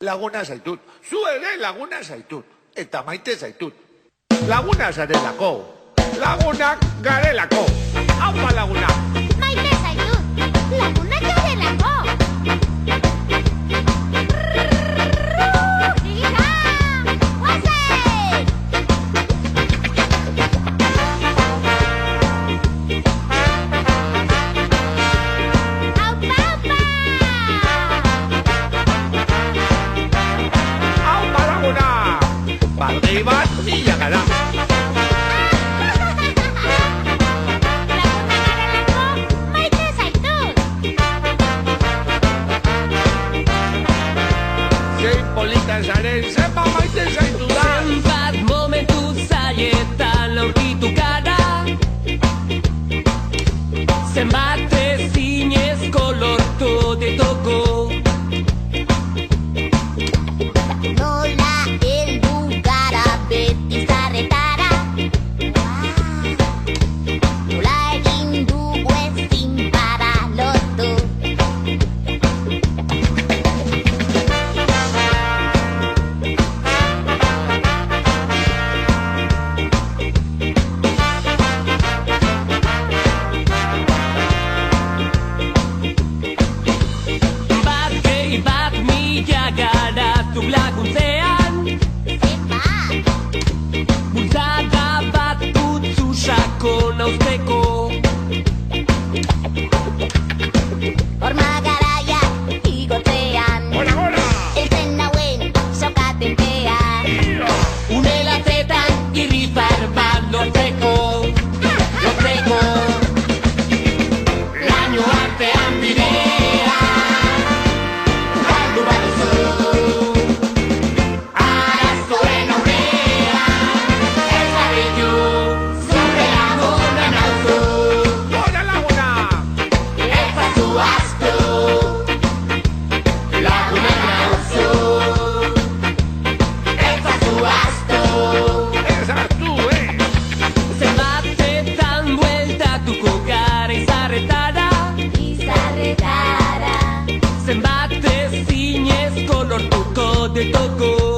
Laguna zaitut, zu ere laguna zaitut, eta maite zaitut. Laguna zarelako, lagunak garelako. Haupa laguna! Maite zaitut, lagunak garelako. Balgei bat mila gara. Maite zaitut. Zein polita zaren, zenba maite zaitudan. Zenbat momentu zaietan aurkitu gara. Zenbat ezinezko lortu ditoko. Nola heldu gara beti zarretara. Nola egin dugu ezin para lotu. Bat gehi bat mila garatuk laguntzean. Bultzada bat putzu sakon hauzteko. Horma garaiak igotzean. Gora, gora! Eltzen nauen sokaten pean. Une latzetan irrifar bat lortzeko. Laino artean bidea galdu bat duzu. Arazoen aurrean ez garritu, zure laguna nauzu. Gora laguna! Ez bazu astu, laguna nauzu. Ez bazu astu. Ez hartu, Zenbatetan bueltatuko gara izarretara. Izarretara. Zenbat ezinezko lortuko detoko.